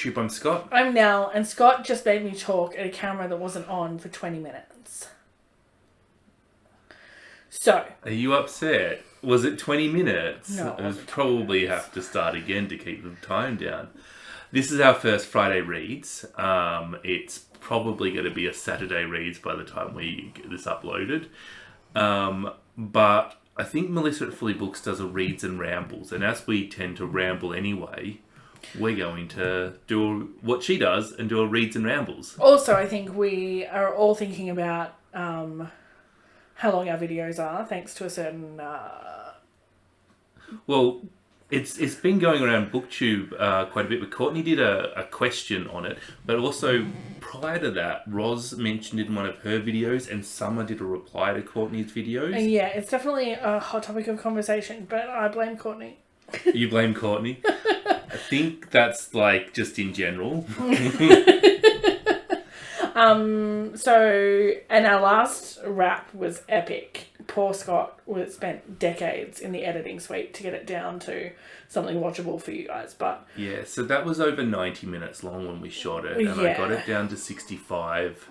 Booktube. I'm Scott. I'm Nelle, and Scott just made me talk at a camera that wasn't on for 20 minutes. So. Are you upset? Was it 20 minutes? No, it wasn't 20 probably minutes. have to start again to keep the time down. This is our first Friday reads. It's probably going to be a Saturday reads by the time we get this uploaded. But I think Melissa at Fully Books does a reads and rambles, and as we tend to ramble anyway, we're going to do what she does and do a reads and rambles. Also, I think we are all thinking about how long our videos are, thanks to a certain... Well, it's been going around Booktube quite a bit, but Courtney did a question on it, but also prior to that, Roz mentioned it in one of her videos, and Summer did a reply to Courtney's videos. And yeah, it's definitely a hot topic of conversation, but I blame Courtney. You blame Courtney? I think that's like just in general. And our last wrap was epic. Poor Scott spent decades in the editing suite to get it down to something watchable for you guys, but... Yeah, so that was over 90 minutes long when we shot it, and I got it down to 65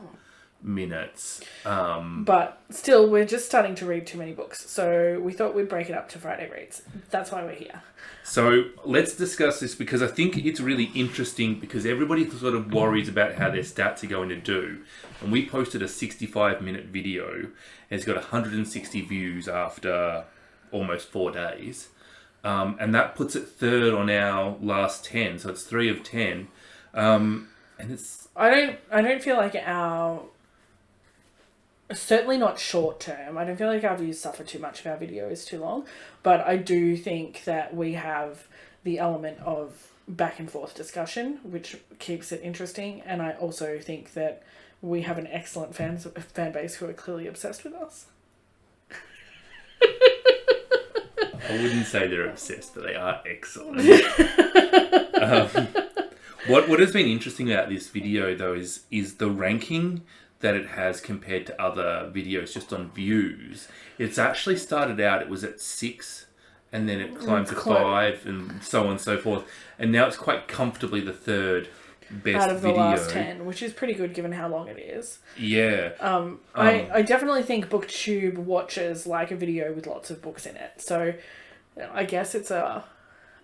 minutes. But still, we're just starting to read too many books, so we thought we'd break it up to Friday reads. That's why we're here. So let's discuss this, because I think it's really interesting, because everybody sort of worries about how their stats are going to do. And we posted a 65-minute video, and it's got 160 views after almost 4 days. And that puts it third on our last 10, so it's 3 of 10. And it's... I don't feel like our... Certainly not short term. I don't feel like our views suffer too much if our video is too long. But I do think that we have the element of back and forth discussion, which keeps it interesting. And I also think that we have an excellent fan base who are clearly obsessed with us. I wouldn't say they're obsessed, but they are excellent. What has been interesting about this video, though, is the ranking that it has compared to other videos just on views. It's actually started out, it was at 6, and then it climbed to 5, and so on and so forth. And now it's quite comfortably the third best out of the video. last 10, which is pretty good given how long it is. Yeah. I definitely think Booktube watches like a video with lots of books in it. So I guess it's a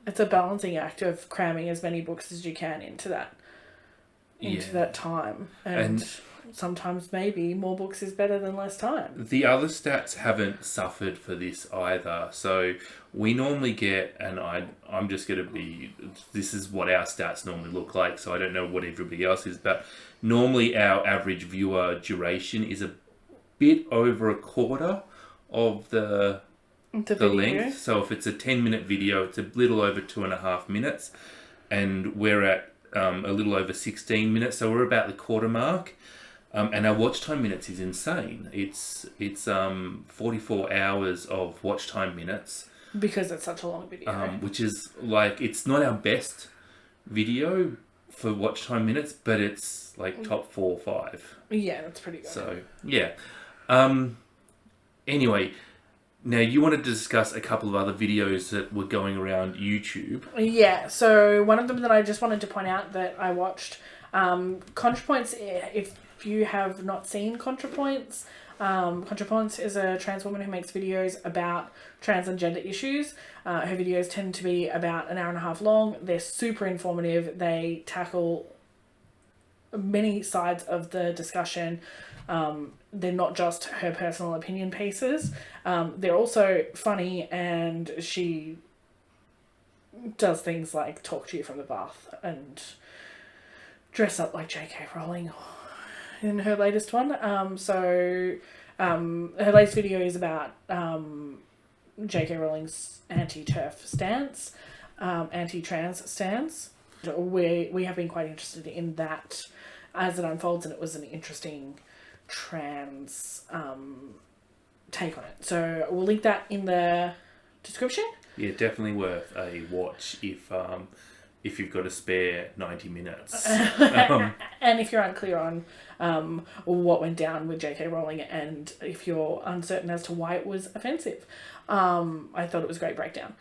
balancing act of cramming as many books as you can into that time. And sometimes maybe more books is better than less time. The other stats haven't suffered for this either. So we normally get, and I'm just going to be, this is what our stats normally look like, so I don't know what everybody else is, but normally our average viewer duration is a bit over a quarter of the length. So if it's a 10-minute video, it's a little over 2.5 minutes, and we're at a little over 16 minutes, so we're about the quarter mark. And our watch time minutes is insane. It's 44 hours of watch time minutes. Because it's such a long video. Which is like, it's not our best video for watch time minutes, but it's like top 4 or 5. Yeah, that's pretty good. So, yeah. Anyway, now you wanted to discuss a couple of other videos that were going around YouTube. Yeah, so one of them that I just wanted to point out that I watched, ContraPoints, if you have not seen ContraPoints, ContraPoints is a trans woman who makes videos about trans and gender issues. Her videos tend to be about an hour and a half long. They're super informative. They tackle many sides of the discussion. They're not just her personal opinion pieces. They're also funny, and she does things like talk to you from the bath and dress up like J.K. Rowling in her latest one. Her latest video is about J.K. Rowling's anti-TERF stance, anti-trans stance. We have been quite interested in that as it unfolds, and it was an interesting trans take on it. So we'll link that in the description. Yeah, definitely worth a watch if you've got a spare 90 minutes. And if you're unclear on what went down with J.K. Rowling, and if you're uncertain as to why it was offensive, I thought it was a great breakdown.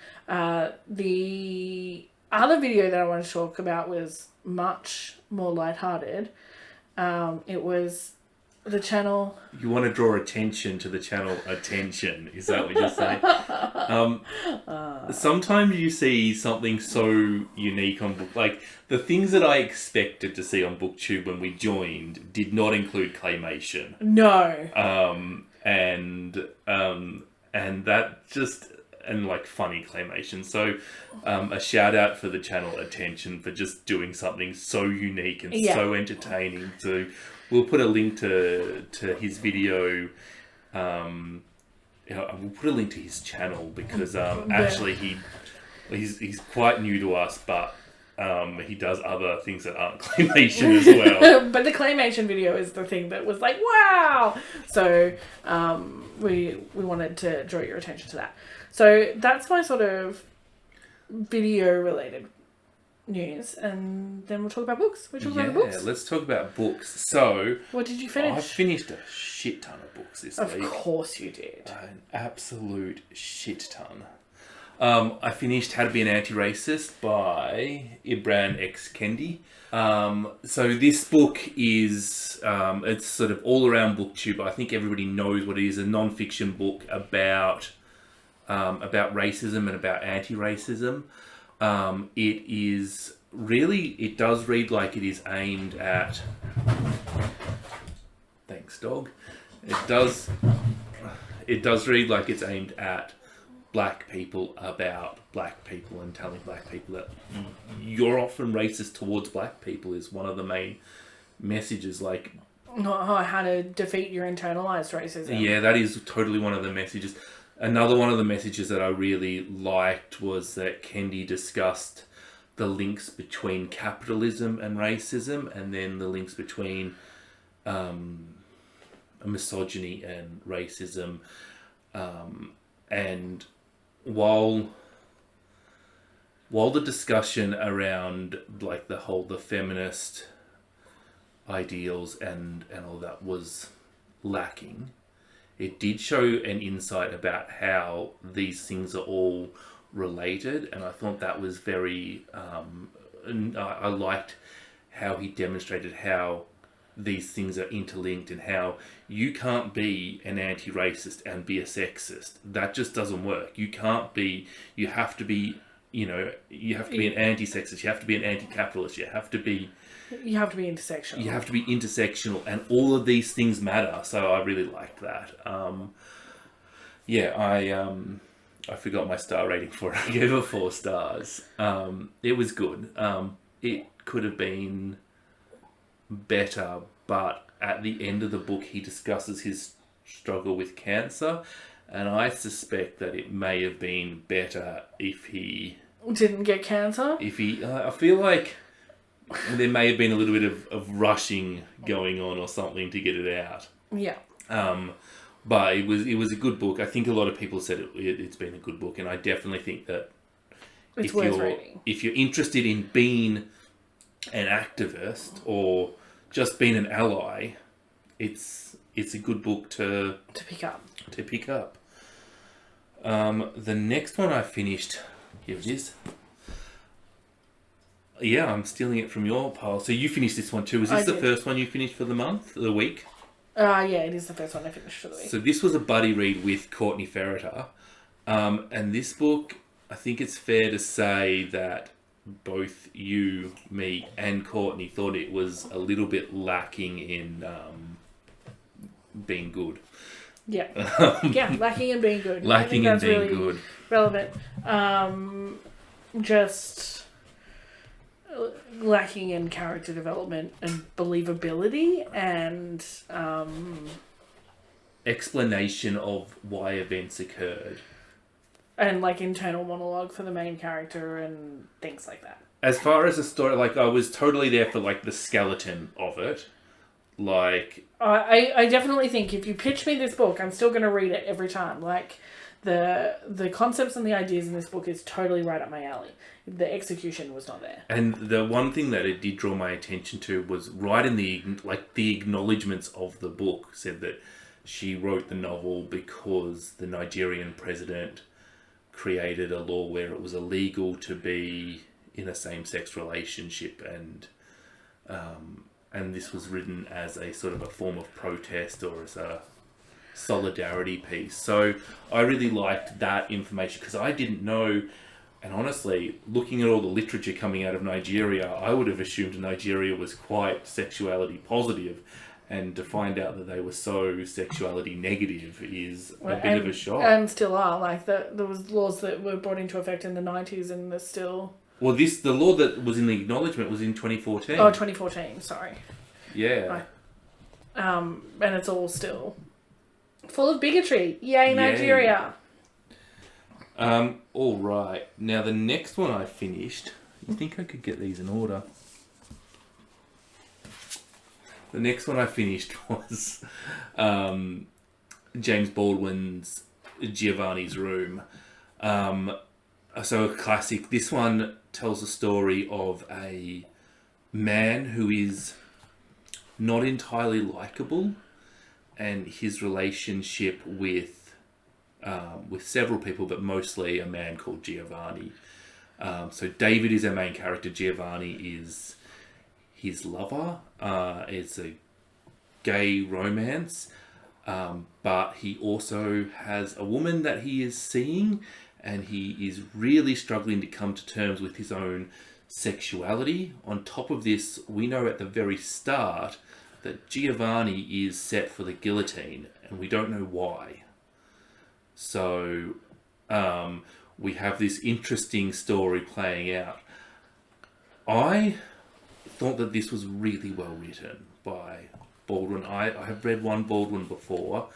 The other video that I wanted to talk about was much more lighthearted. It was the channel. You want to draw attention to the channel attention. Is that what you're saying? Sometimes you see something so unique on book, like the things that I expected to see on BookTube when we joined did not include claymation. No. And that just, and like funny claymation. So a shout out for the channel attention for just doing something so unique and so entertaining. So we'll put a link to his video. We'll put a link to his channel because actually he's quite new to us, but he does other things that aren't claymation as well. But the claymation video is the thing that was like, wow! So we wanted to draw your attention to that. So that's my sort of video-related news. And then we'll talk about books. We'll talk about the books. Yeah, let's talk about books. So... What did you finish? I finished a shit ton of books this week. Of course you did. An absolute shit ton. I finished How to Be an Anti-Racist by Ibram X. Kendi. So this book is, it's sort of all around BookTube. I think everybody knows what it is, a non-fiction book about racism and about anti-racism. It is really, it does read like it is aimed at, thanks dog, it does read like it's aimed at black people, about black people, and telling black people that you're often racist towards black people is one of the main messages. Like, how to defeat your internalized racism. Yeah, that is totally one of the messages. Another one of the messages that I really liked was that Kendi discussed the links between capitalism and racism, and then the links between misogyny and racism. And while the discussion around like the feminist ideals and all that was lacking, it did show an insight about how these things are all related, and I thought that was very I liked how he demonstrated how these things are interlinked and how you can't be an anti-racist and be a sexist. That just doesn't work. You have to be an anti-sexist, you have to be an anti-capitalist, you have to be intersectional. You have to be intersectional, and all of these things matter. So I really liked that. I forgot my star rating for it. I gave it 4 stars. It was good. It could have been better, but at the end of the book he discusses his struggle with cancer, and I suspect that it may have been better if he didn't get cancer. I feel like there may have been a little bit of rushing going on or something to get it out. Yeah. But it was a good book. I think a lot of people said it's been a good book, and I definitely think that it's worth reading. If you're interested in being an activist or just being an ally, it's a good book to pick up. The next one I finished, here it is. Yeah, I'm stealing it from your pile. So you finished this one too. Was this the first one you finished for the month, the week? Yeah, it is the first one I finished for the week. So this was a buddy read with Courtney Ferreter. And this book, I think it's fair to say that both you, me, and Courtney thought it was a little bit lacking in being good. Yeah. Lacking in being good. Lacking in being really good. Relevant. Just lacking in character development and believability and explanation of why events occurred. And like internal monologue for the main character and things like that. As far as the story, like I was totally there for like the skeleton of it. Like I definitely think if you pitch me this book, I'm still going to read it every time. Like the concepts and the ideas in this book is totally right up my alley. The execution was not there. And the one thing that it did draw my attention to was right in the acknowledgements of the book said that she wrote the novel because the Nigerian president created a law where it was illegal to be in a same-sex relationship, and and this was written as a sort of a form of protest or as a solidarity piece. So I really liked that information because I didn't know, and honestly, looking at all the literature coming out of Nigeria, I would have assumed Nigeria was quite sexuality positive, and to find out that they were so sexuality negative is a bit of a shock. And still are. Like, there was laws that were brought into effect in the 90s and they're still... Well, the law that was in the acknowledgement was in 2014. Oh, 2014, sorry. Yeah. And it's all still full of bigotry. Yay, Nigeria. All right. Now, the next one I finished... You think I could get these in order? The next one I finished was James Baldwin's Giovanni's Room. So a classic. This one tells the story of a man who is not entirely likable, and his relationship with several people, but mostly a man called Giovanni. So David is our main character. Giovanni is his lover. It's a gay romance, but he also has a woman that he is seeing, and he is really struggling to come to terms with his own sexuality. On top of this, we know at the very start that Giovanni is set for the guillotine, and we don't know why. So we have this interesting story playing out. I thought that this was really well written by Baldwin. I have read one Baldwin before,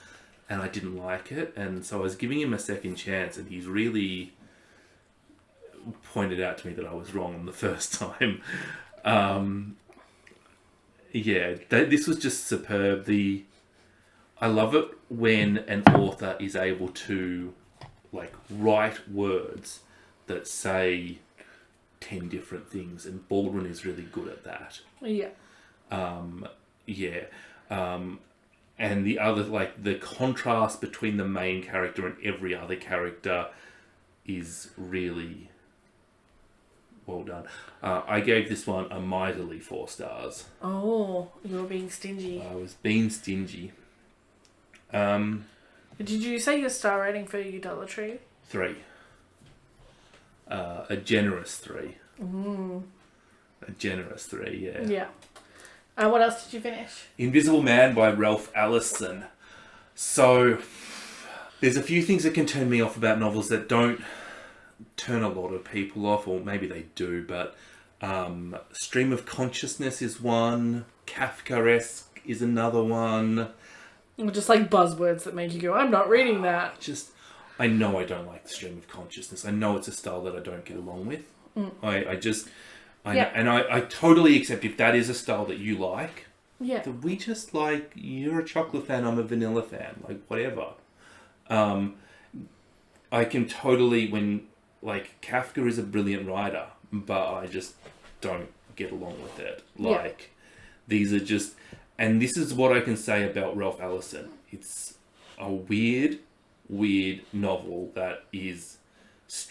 and I didn't like it, and so I was giving him a second chance, and he's really pointed out to me that I was wrong on the first time. This was just superb. I love it when an author is able to write words that say 10 different things, and Baldwin is really good at that. And the other, the contrast between the main character and every other character is really well done. I gave this one a miserly 4 stars. Oh, you were being stingy. I was being stingy. Did you say your star rating for Idolatry? 3. A generous 3. A generous 3, yeah. Yeah. What else did you finish? Invisible Man by Ralph Ellison. So, there's a few things that can turn me off about novels that don't turn a lot of people off, or maybe they do, but Stream of Consciousness is one, Kafkaesque is another one. Just buzzwords that make you go, I'm not reading that. I know I don't like the Stream of Consciousness. I know it's a style that I don't get along with. I totally accept if that is a style that you like. Yeah. That we just you're a chocolate fan, I'm a vanilla fan, whatever. I can totally, Kafka is a brilliant writer, but I just don't get along with it. These are just, and this is what I can say about Ralph Ellison. It's a weird novel that is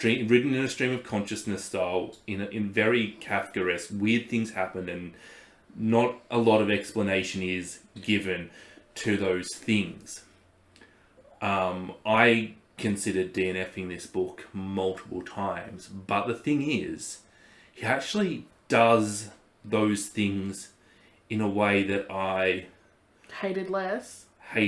written in a stream of consciousness style, in very Kafkaesque. Weird things happen, and not a lot of explanation is given to those things. I considered DNFing this book multiple times, but the thing is, he actually does those things in a way that I hated less. I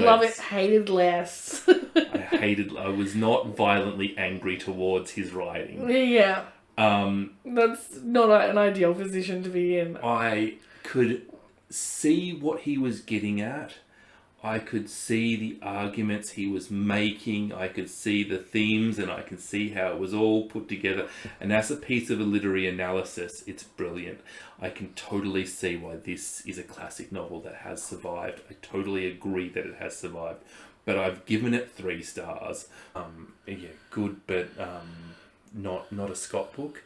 love it. Hated less. I was not violently angry towards his writing. Yeah. That's not an ideal position to be in. I could see what he was getting at. I could see the arguments he was making. I could see the themes, and I could see how it was all put together. And as a piece of a literary analysis, it's brilliant. I can totally see why this is a classic novel that has survived. I totally agree that it has survived. But I've given it 3 stars. Good, but not a Scott book.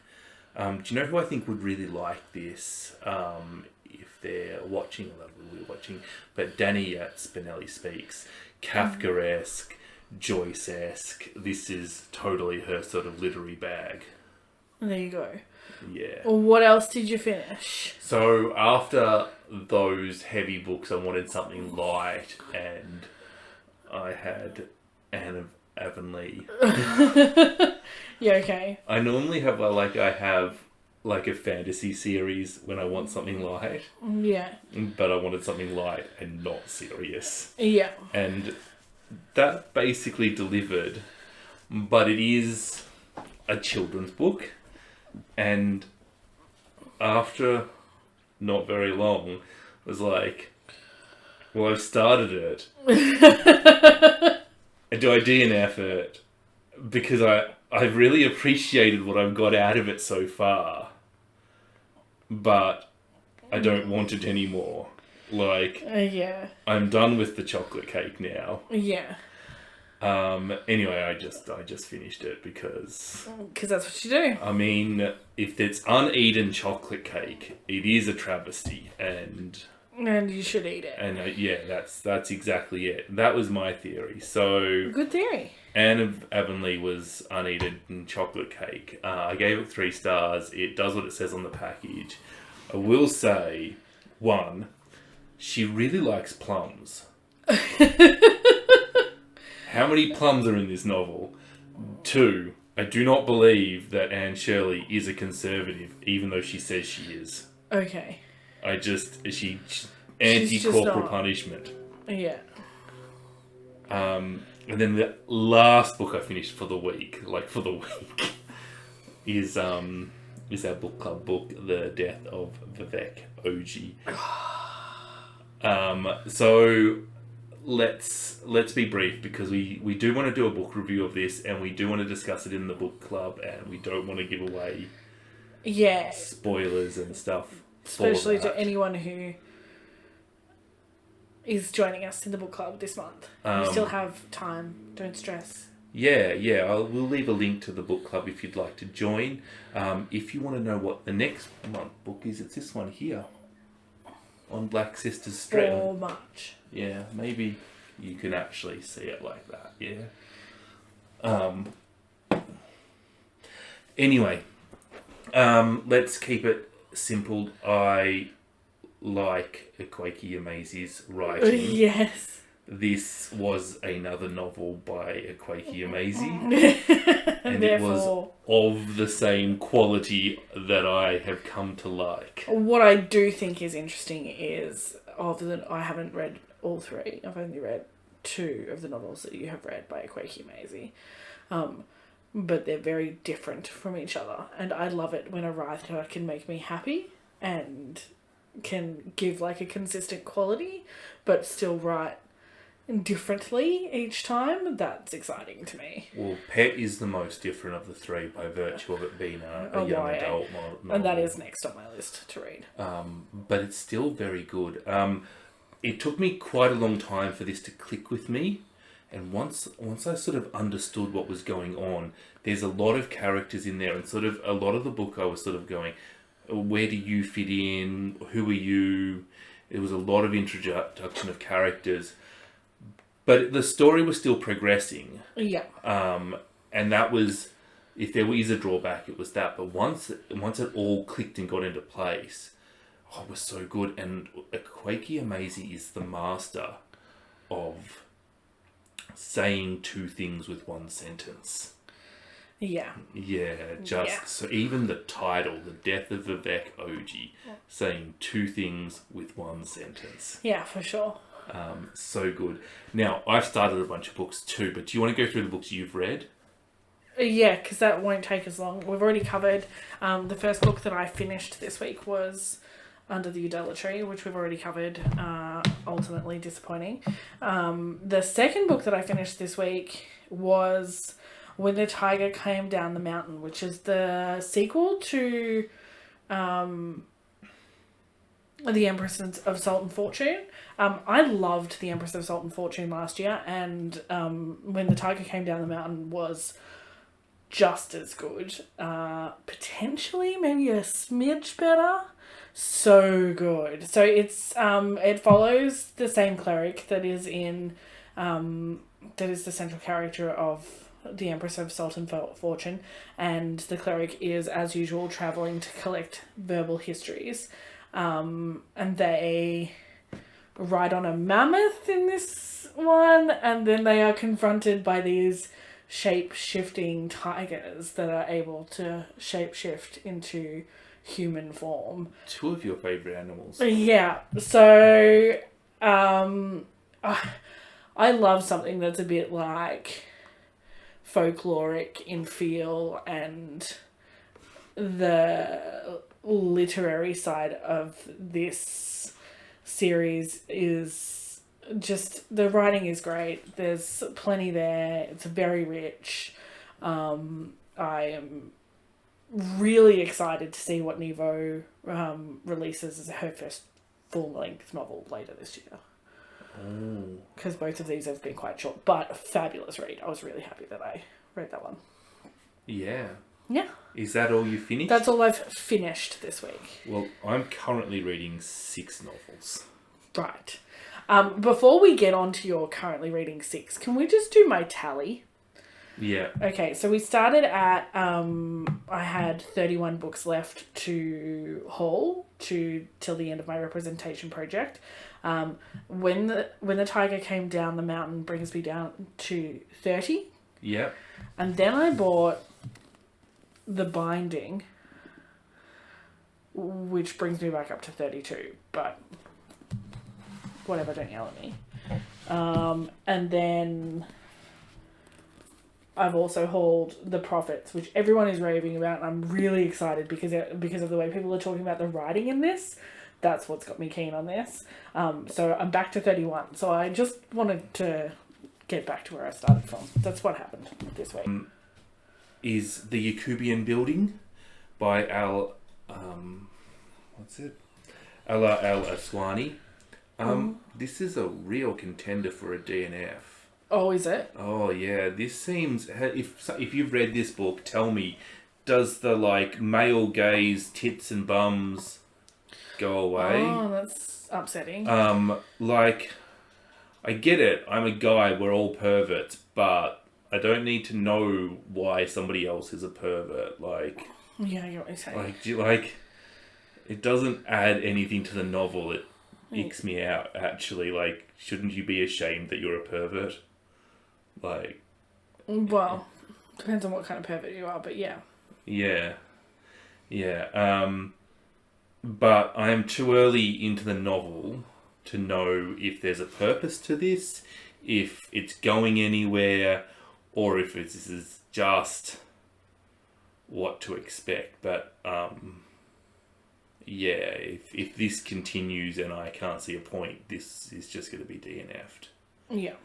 Do you know who I think would really like this? If they're watching, but Danny Spinelli Speaks. Kafkaesque, Joyce-esque. This is totally her sort of literary bag. There you go. Yeah. What else did you finish? So after those heavy books, I wanted something light, and I had Anne of Avonlea. Yeah, okay. I normally have like a fantasy series when I want something light. Yeah. But I wanted something light and not serious. Yeah. And that basically delivered. But it is a children's book. And after not very long, I was like, well, I've started it. And do I DNF it? Because I've really appreciated what I've got out of it so far. But I don't want it anymore. Like, yeah. I'm done with the chocolate cake now. Yeah. Anyway, I just finished it because that's what you do. I mean, if it's uneaten chocolate cake, it is a travesty, and you should eat it. And yeah, that's exactly it. That was my theory. So good theory. Anne of Avonlea was uneaten chocolate cake. I gave it 3 stars. It does what it says on the package. I will say, 1, she really likes plums. How many plums are in this novel? 2, I do not believe that Anne Shirley is a conservative, even though she says she is. Okay. She's anti-corporal punishment. Yeah. And then the last book I finished for the week, is our book club book, The Death of Vivek Oji. So let's be brief, because we do want to do a book review of this, and we do want to discuss it in the book club, and we don't want to give away spoilers and stuff. Especially to anyone who is joining us in the book club this month. You still have time. Don't stress. Yeah. We'll leave a link to the book club if you'd like to join. If you want to know what the next month book is, it's this one here. On Black Sisters Stratton. So much. Yeah, maybe you can actually see it like that. Yeah. Anyway, let's keep it simple. I like Akwaeke Emezie's writing. Yes. This was another novel by Akwaeke Emezie. And it was of the same quality that I have come to like. What I do think is interesting is, I haven't read all 3. I've only read 2 of the novels that you have read by Akwaeke Emezie. But they're very different from each other. And I love it when a writer can make me happy and can give like a consistent quality, but still write differently each time. That's exciting to me. Well, Pet is the most different of the 3 by virtue of it being a young adult novel. And that is next on my list to read. But it's still very good. It took me quite a long time for this to click with me. And once I sort of understood what was going on, there's a lot of characters in there, and sort of a lot of the book I was sort of going, where do you fit in? Who are you? It was a lot of introduction of characters. But the story was still progressing. Yeah. And that was, if there is a drawback, it was that. But once it all clicked and got into place, it was so good. And Akwaeke Emezie is the master of saying 2 things with 1 sentence. Yeah. So even the title, The Death of Vivek Oji, saying 2 things with 1 sentence. Yeah, for sure. So good. Now, I've started a bunch of books too, but do you want to go through the books you've read? Yeah, because that won't take as long. We've already covered, the first book that I finished this week was Under the Udella Tree, which we've already covered, ultimately disappointing. The second book that I finished this week was When the Tiger Came Down the Mountain, which is the sequel to The Empress of Salt and Fortune. I loved The Empress of Salt and Fortune last year, and When the Tiger Came Down the Mountain was just as good. Potentially maybe a smidge better. So good. So it's it follows the same cleric that is in that is the central character of the Empress of Salt and Fortune, and the cleric is, as usual, travelling to collect verbal histories. And they ride on a mammoth in this one, and then they are confronted by these shape-shifting tigers that are able to shape-shift into human form. Two of your favourite animals. Yeah, so I love something that's a bit like folkloric in feel, and the literary side of this series is just, the writing is great. There's plenty there. It's very rich. I am really excited to see what Nouveau releases as her first full-length novel later this year. Because both of these have been quite short, but a fabulous read. I was really happy that I read that one. Yeah. Yeah. Is that all you finished? That's all I've finished this week. Well, I'm currently reading 6 novels. Right. Before we get on to your currently reading 6, can we just do my tally? Yeah. Okay, so we started at, I had 31 books left to haul till the end of my representation project. When the tiger came down the mountain brings me down to 30. Yep. And then I bought The Binding, which brings me back up to 32, but whatever, don't yell at me. And then I've also hauled The Prophets, which everyone is raving about, and I'm really excited because of the way people are talking about the writing in this. That's what's got me keen on this. So I'm back to 31. So I just wanted to get back to where I started from. That's what happened this week. Is The Yacoubian Building by Ella Al-Aswani. This is a real contender for a DNF. Oh, is it? Oh yeah, this seems, if you've read this book, tell me, does the male gaze, tits and bums go away? Oh, that's upsetting. I get it. I'm a guy. We're all perverts, but I don't need to know why somebody else is a pervert. Yeah, I get what you're saying. It doesn't add anything to the novel. It icks me out. Actually, shouldn't you be ashamed that you're a pervert? Well, depends on what kind of pervert you are, but yeah. Yeah. But I am too early into the novel to know if there's a purpose to this, if it's going anywhere, or if this is just what to expect. But if this continues and I can't see a point, this is just going to be DNF'd. Yeah.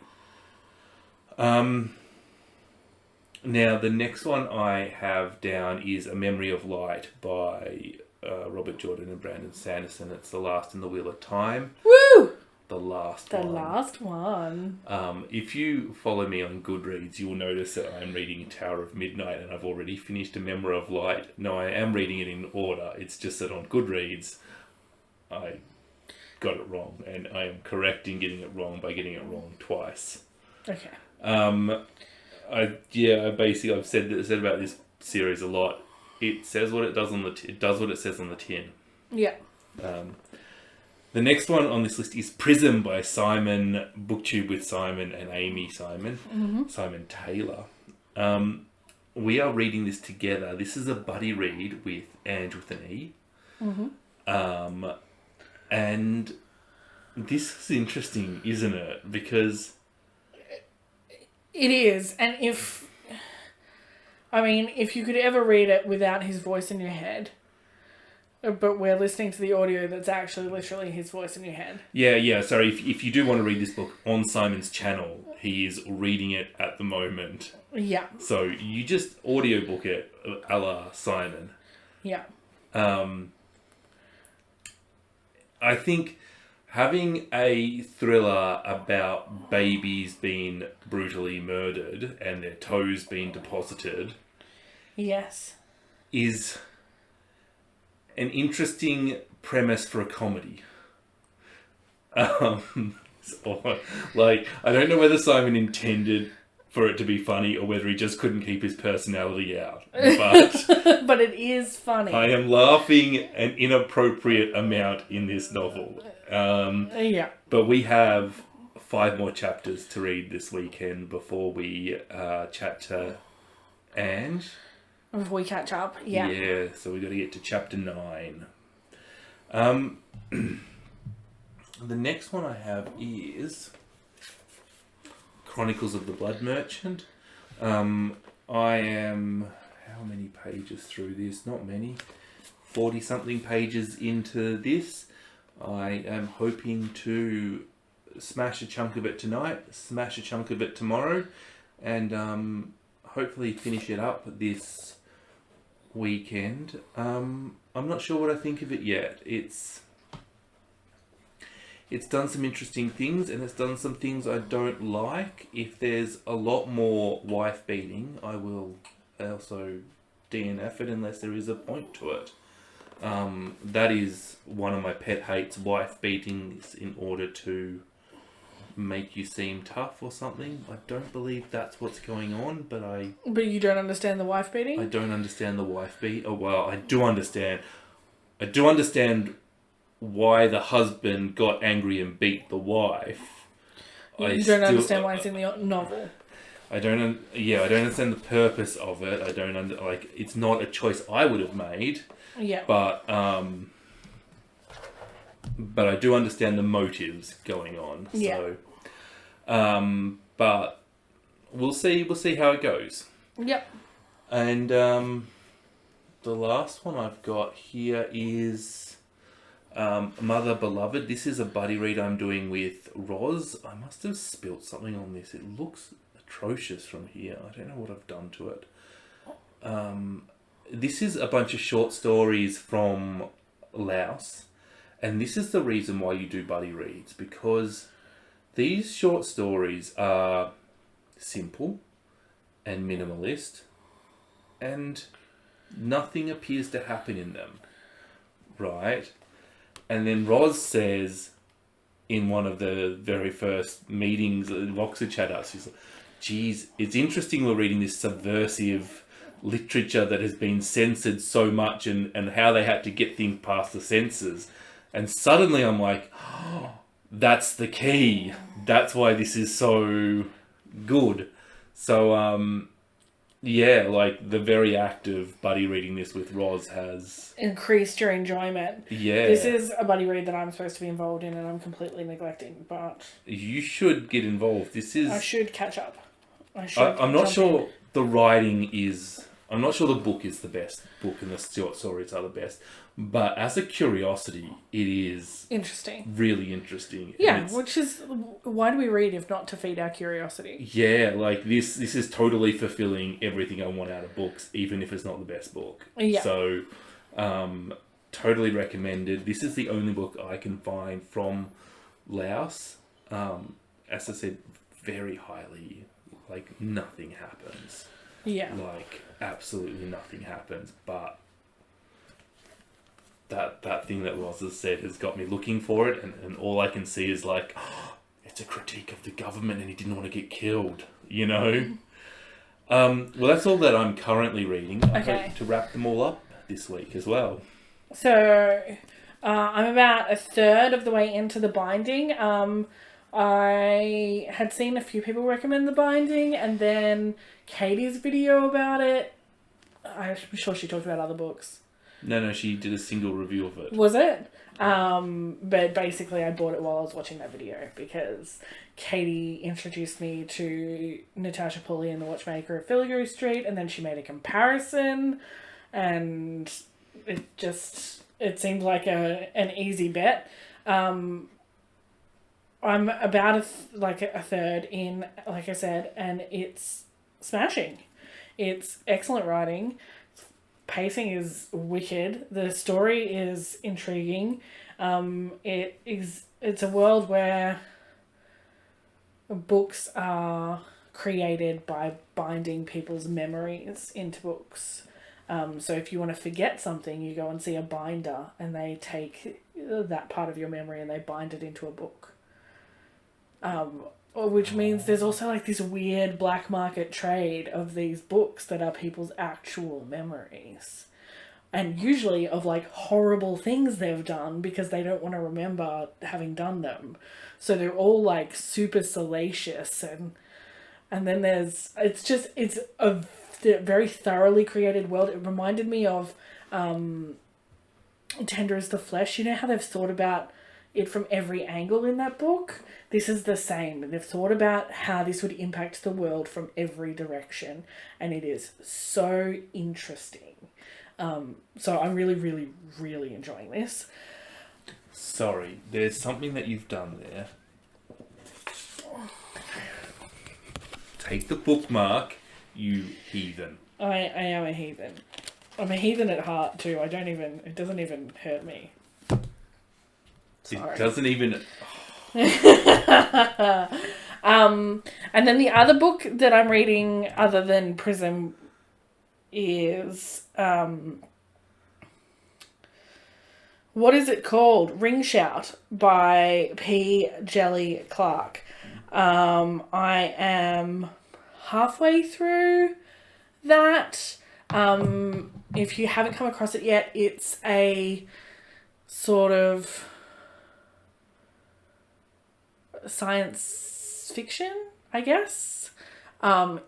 Now, the next one I have down is A Memory of Light by Robert Jordan and Brandon Sanderson. It's the last in the Wheel of Time. Woo! The last one. If you follow me on Goodreads, you'll notice that I'm reading Tower of Midnight and I've already finished A Memory of Light. No, I am reading it in order. It's just that on Goodreads, I got it wrong, and I am correcting getting it wrong by getting it wrong twice. Okay. I've said about this series a lot. It says what it does it does what it says on the tin. Yeah. The next one on this list is Prism by Simon, Booktube with Simon and Amy Simon. Mm-hmm. Simon Taylor. We are reading this together. This is a buddy read with Ange with an E. Mm-hmm. And this is interesting, isn't it? Because it is, and if you could ever read it without his voice in your head, but we're listening to the audio that's actually literally his voice in your head. Yeah. Sorry, if you do want to read this book on Simon's channel, he is reading it at the moment. Yeah. So you just audiobook it, a la Simon. Yeah. I think having a thriller about babies being brutally murdered and their toes being deposited, yes, is an interesting premise for a comedy. I don't know whether Simon intended for it to be funny or whether he just couldn't keep his personality out. But but it is funny. I am laughing an inappropriate amount in this novel. Yeah. But we have 5 more chapters to read this weekend before we chat to Ange. Before we catch up, yeah. Yeah, so we got to get to chapter 9. The next one I have is Chronicles of the Blood Merchant. I am, how many pages through this? Not many. 40-something pages into this. I am hoping to smash a chunk of it tonight, smash a chunk of it tomorrow, and hopefully finish it up this weekend. I'm not sure what I think of it yet. It's done some interesting things, and it's done some things I don't like. If there's a lot more wife beating, I will also DNF it unless there is a point to it. That is one of my pet hates, wife beatings in order to make you seem tough or something. I don't believe that's what's going on, but But you don't understand the wife beating? I don't understand the wife beat. Oh, well, I do understand. I do understand why the husband got angry and beat the wife. You don't understand why it's in the novel. I don't understand the purpose of it. I don't it's not a choice I would have made. Yeah. But I do understand the motives going on. Yeah. So, but we'll see how it goes. Yep. And the last one I've got here is Mother Beloved. This is a buddy read I'm doing with Roz. I must have spilt something on this. It looks atrocious from here. I don't know what I've done to it. This is a bunch of short stories from Laos. And this is the reason why you do buddy reads. Because these short stories are simple and minimalist. And nothing appears to happen in them. Right? And then Roz says in one of the very first meetings, Voxer Shoutouts, she's like, geez, it's interesting we're reading this subversive literature that has been censored so much and how they had to get things past the censors. And suddenly I'm like, oh, that's the key. That's why this is so good. So, yeah, like the very act of buddy reading this with Roz has increased your enjoyment. Yeah. This is a buddy read that I'm supposed to be involved in and I'm completely neglecting, but you should get involved. I should catch up. I'm not sure the writing is... I'm not sure the book is the best book and the short stories are the best, but as a curiosity, it is interesting. Really interesting. Yeah, which is, why do we read if not to feed our curiosity? Yeah, like this is totally fulfilling everything I want out of books, even if it's not the best book. Yeah. So, totally recommended. This is the only book I can find from Laos. As I said, very highly, like nothing happens. Yeah. Like, absolutely nothing happens, but that thing that Roz has said has got me looking for it, and all I can see is like, oh, it's a critique of the government and he didn't want to get killed, you know? Well, that's all that I'm currently reading. I hope to wrap them all up this week as well. So, I'm about a third of the way into the binding. I had seen a few people recommend the binding, and then Katie's video about it. I'm sure she talked about other books. No, she did a single review of it. Was it? But basically I bought it while I was watching that video because Katie introduced me to Natasha Pulley and the Watchmaker of Filigree Street, and then she made a comparison, and it seemed like an easy bet. I'm about a third in, like I said, and it's smashing. It's excellent writing. Pacing is wicked. The story is intriguing. It's a world where books are created by binding people's memories into books. So if you want to forget something, you go and see a binder, and they take that part of your memory and they bind it into a book. Which means there's also like this weird black market trade of these books that are people's actual memories. And usually of like horrible things they've done because they don't want to remember having done them. So they're all like super salacious and then it's a very thoroughly created world. It reminded me of Tender as the Flesh. You know how they've thought about it from every angle in that book? This is the same. They've thought about how this would impact the world from every direction, and it is so interesting. So I'm really, really, really enjoying this. Sorry, there's something that you've done there. Take the bookmark, you heathen. I am a heathen. I'm a heathen at heart too. It doesn't even hurt me. Sorry. It doesn't even... And then the other book that I'm reading other than Prism is what is it called? Ring Shout by P. Jelly Clark. I am halfway through that. If you haven't come across it yet, it's a sort of science fiction, I guess.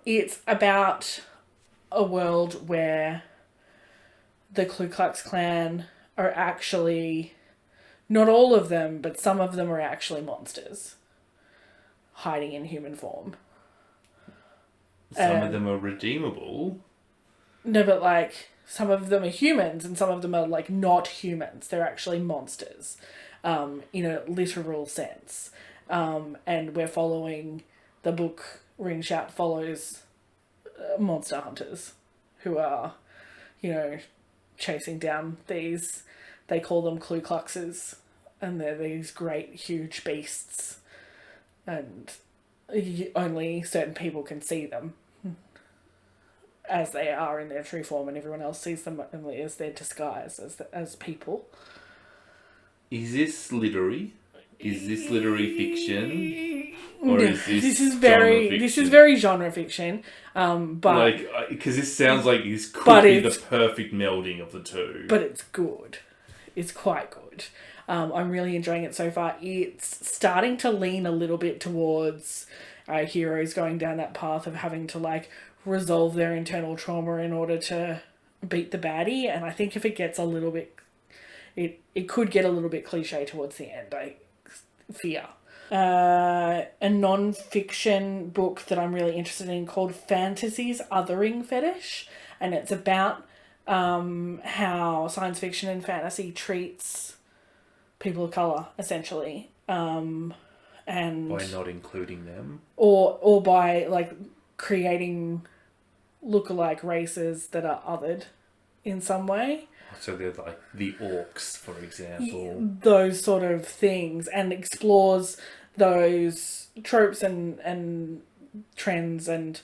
It's about a world where the Ku Klux Klan are actually, not all of them, but some of them are actually monsters hiding in human form. Some of them are redeemable. No, but like some of them are humans and some of them are like not humans. They're actually monsters, in a literal sense. And we're following the book. Ring Shout follows monster hunters who are, chasing down these, they call them Ku Kluxes, and they're these great huge beasts, and only certain people can see them as they are in their true form, and everyone else sees them only as their disguise as people. Is this literary? Is this literary fiction? Or is this very genre fiction? This is very genre fiction. But because this sounds like this could be the perfect melding of the two. But it's good. It's quite good. I'm really enjoying it so far. It's starting to lean a little bit towards heroes going down that path of having to resolve their internal trauma in order to beat the baddie. And I think if it gets a little bit, it could get a little bit cliche towards the end. I fear. A non-fiction book that I'm really interested in called Fantasy's Othering Fetish, and it's about how science fiction and fantasy treats people of colour, essentially, and by not including them, or by creating lookalike races that are othered in some way. So they're like the orcs, for example. Those sort of things, and explores those tropes and trends, and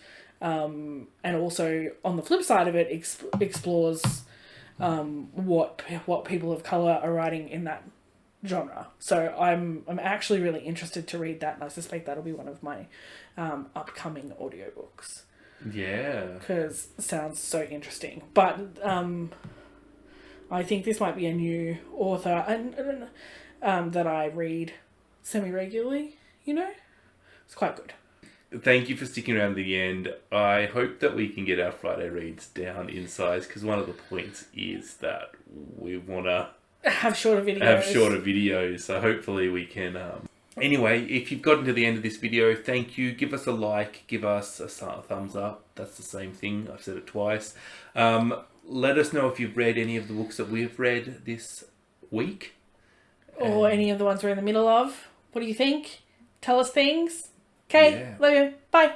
also on the flip side of it, explores what people of colour are writing in that genre. So I'm actually really interested to read that, and I suspect that'll be one of my upcoming audiobooks. Yeah. Because it sounds so interesting. But I think this might be a new author and that I read semi-regularly, It's quite good. Thank you for sticking around to the end. I hope that we can get our Friday reads down in size, because one of the points is that we want to have shorter videos. So hopefully we can... Anyway, if you've gotten to the end of this video, thank you. Give us a like, give us a thumbs up. That's the same thing. I've said it twice. Let us know if you've read any of the books that we've read this week. Or any of the ones we're in the middle of. What do you think? Tell us things. Okay, Love you. Bye.